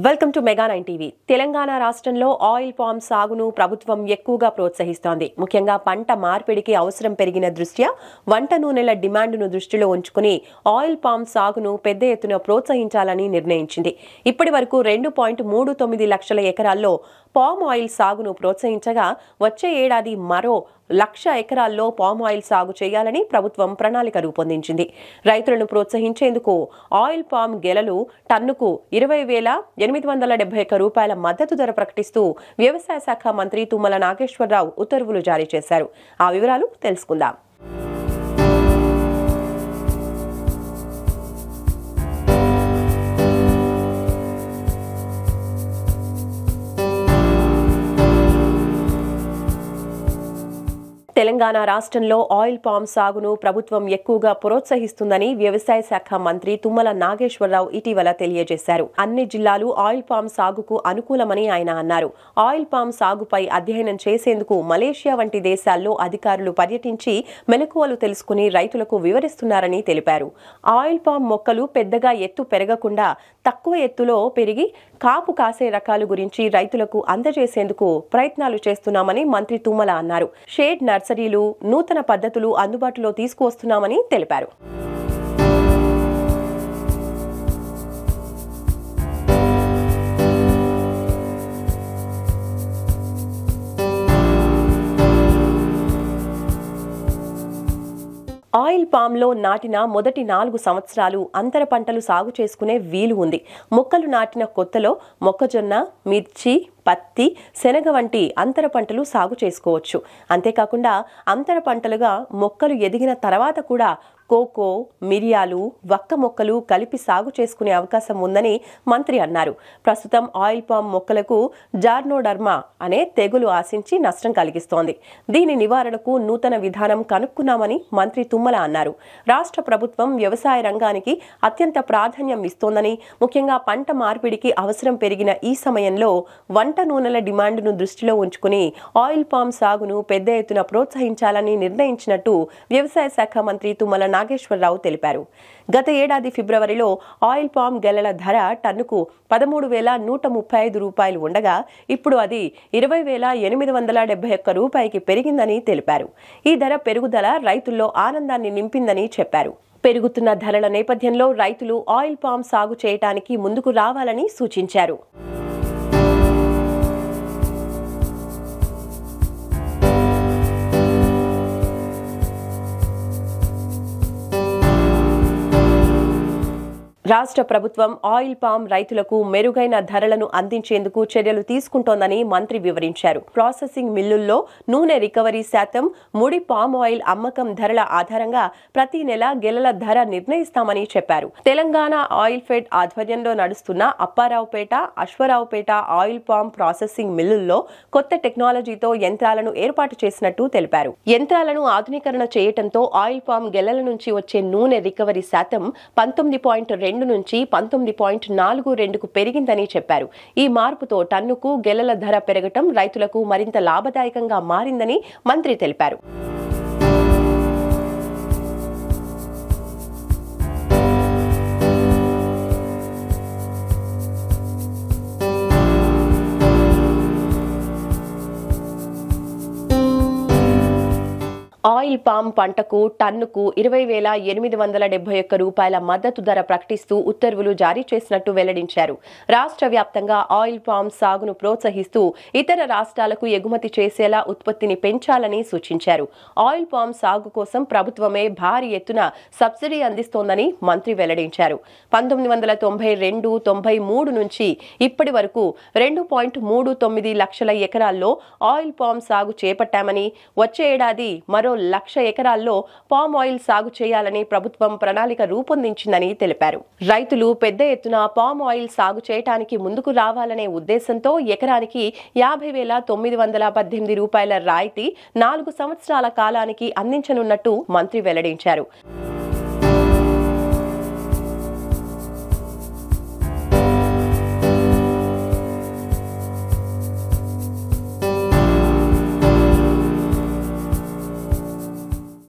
Welcome to mega 9 TV. Telangana రాష్ట్రంలో oil palm సాగును ప్రభుత్వం ఎక్కువగా ప్రోత్సహిస్తోంది. ముఖ్యంగా పంట మార్పిడికి అవసరం పెరిగిన దృష్ట్యా వంట నూనెల డిమాండ్ను దృష్టిలో ఉంచుకుని ఆయిల్ పామ్ సాగును పెద్ద ఎత్తున ప్రోత్సహించాలని నిర్ణయించింది. ఇప్పటి వరకు 2.39 లక్షల ఎకరాల్లో పామ్ ఆయిల్ సాగును ప్రోత్సహించగా వచ్చే ఏడాది మరో 1,00,000 ఎకరాల్లో పామ్ ఆయిల్ సాగు చేయాలని ప్రభుత్వం ప్రణాళిక రూపొందించింది. రైతులను ప్రోత్సహించేందుకు ఆయిల్ పామ్ గెలలు టన్నుకు 20,871 రూపాయల మద్దతు ధర ప్రకటిస్తూ వ్యవసాయ శాఖ మంత్రి తుమ్మల నాగేశ్వరరావు ఉత్తర్వులు జారీ చేశారు. ఆ వివరాలు తెలుసుకుందాం. తెలంగాణ రాష్ట్రంలో ఆయిల్ పామ్ సాగును ప్రభుత్వం ఎక్కువగా ప్రోత్సహిస్తుందని వ్యవసాయ శాఖ మంత్రి తుమ్మల నాగేశ్వరరావు ఇటీవల తెలియజేశారు. అన్ని జిల్లాలు ఆయిల్ పామ్ సాగుకు అనుకూలమని ఆయన అన్నారు. ఆయిల్ పామ్ సాగుపై అధ్యయనం చేసేందుకు మలేషియా వంటి దేశాల్లో అధికారులు పర్యటించి మెలకువలు తెలుసుకుని రైతులకు వివరిస్తున్నారని తెలిపారు. ఆయిల్ పామ్ మొక్కలు పెద్దగా ఎత్తు పెరగకుండా తక్కువ ఎత్తులో పెరిగి కాపు కాసే రకాల గురించి రైతులకు అందజేసేందుకు ప్రయత్నాలు చేస్తున్నామని మంత్రి తుమ్మల అన్నారు. షేడ్ నర్సరీలు, నూతన పద్ధతులు అందుబాటులో తీసుకువస్తున్నామని తెలిపారు. ఆయిల్ పామ్లో నాటిన మొదటి 4 సంవత్సరాలు అంతర పంటలు సాగు చేసుకునే వీలు ఉంది. మొక్కలు నాటిన కొత్తలో మొక్కజొన్న, మిర్చి, పత్తి, శనగ వంటి అంతర పంటలు సాగు చేసుకోవచ్చు. అంతేకాకుండా అంతర పంటలుగా మొక్కలు ఎదిగిన తర్వాత కూడా కోకో, మిరియాలు, వక్క మొక్కలు కలిపి సాగు చేసుకునే అవకాశం ఉందని మంత్రి అన్నారు. ప్రస్తుతం ఆయిల్ పామ్ మొక్కలకు జార్నోడర్మా అనే తెగులు ఆశించి నష్టం కలిగిస్తోంది. దీని నివారణకు నూతన విధానం కనుక్కున్నామని మంత్రి తుమ్మల అన్నారు. రాష్ట్ర ప్రభుత్వం వ్యవసాయ రంగానికి అత్యంత ప్రాధాన్యం ఇస్తోందని, ముఖ్యంగా పంట మార్పిడికి అవసరం పెరిగిన ఈ సమయంలో వంట నూనెల డిమాండ్ను దృష్టిలో ఉంచుకుని ఆయిల్ పామ్ సాగును పెద్ద ఎత్తున ప్రోత్సహించాలని నిర్ణయించినట్టు వ్యవసాయ శాఖ మంత్రి తుమ్మల నాగేశ్వరరావు తెలిపారు. గత ఏడాది ఫిబ్రవరిలో ఆయిల్ పామ్ గెలల ధర టన్నుకు 13,135 రూపాయలు ఉండగా ఇప్పుడు అది 20,871 రూపాయకి పెరిగిందని తెలిపారు. ఈ ధర పెరుగుదల రైతుల్లో ఆనందాన్ని నింపిందని చెప్పారు. పెరుగుతున్న ధరల నేపథ్యంలో రైతులు ఆయిల్ పామ్ సాగు చేయడానికి ముందుకు రావాలని సూచించారు. రాష్ట్ర ప్రభుత్వం ఆయిల్ పామ్ రైతులకు మెరుగైన ధరలను అందించేందుకు చర్యలు తీసుకుంటోందని మంత్రి వివరించారు. ప్రాసెసింగ్ మిల్లుల్లో నూనె రికవరీ శాతం, ముడి పామ్ ఆయిల్ అమ్మకం ధరల ఆధారంగా ప్రతి నెల గెలల ధర నిర్ణయిస్తామని చెప్పారు. తెలంగాణ ఆయిల్ ఫెడ్ ఆధ్వర్యంలో నడుస్తున్న Apparaopeta, Aswaraopeta oil palm processing మిల్లుల్లో కొత్త టెక్నాలజీతో యంత్రాలను ఏర్పాటు చేసినట్టు తెలిపారు. యంత్రాలను ఆధునీకరణ చేయడంతో ఆయిల్ పామ్ గెలల నుంచి వచ్చే నూనె రికవరీ శాతం 19.2 నుంచి 19.42కు పెరిగిందని చెప్పారు. ఈ మార్పుతో టన్నుకు గెలల ధర పెరగటం రైతులకు మరింత లాభదాయకంగా మారిందని మంత్రి తెలిపారు. ఆయిల్ పామ్ పంటకు టన్నుకు 20,871 రూపాయల మద్దతు ధర ప్రకటిస్తూ ఉత్తర్వులు జారీ చేసినట్టు వెల్లడించారు. రాష్ట్ర వ్యాప్తంగా ఆయిల్ పామ్ సాగును ప్రోత్సహిస్తూ ఇతర రాష్ట్రాలకు ఎగుమతి చేసేలా ఉత్పత్తిని పెంచాలని సూచించారు. ఆయిల్ పామ్ సాగు కోసం ప్రభుత్వమే భారీ ఎత్తున సబ్సిడీ అందిస్తోందని మంత్రి వెల్లడించారు. 1992-93 నుంచి ఇప్పటి వరకు 2.39 లక్షల ఎకరాల్లో ఆయిల్ పామ్ సాగు చేపట్టామని, వచ్చే ఏడాది మరో 1,00,000 ఎకరాల్లో పామ్ ఆయిల్ సాగు చేయాలని ప్రభుత్వం ప్రణాళిక రూపొందించిందని తెలిపారు. రైతులు పెద్ద ఎత్తున పామ్ ఆయిల్ సాగు చేయడానికి ముందుకు రావాలనే ఉద్దేశంతో ఎకరానికి 50,918 రూపాయల రాయితీ 4 సంవత్సరాల కాలానికి అందించనున్నట్టు మంత్రి వెల్లడించారు.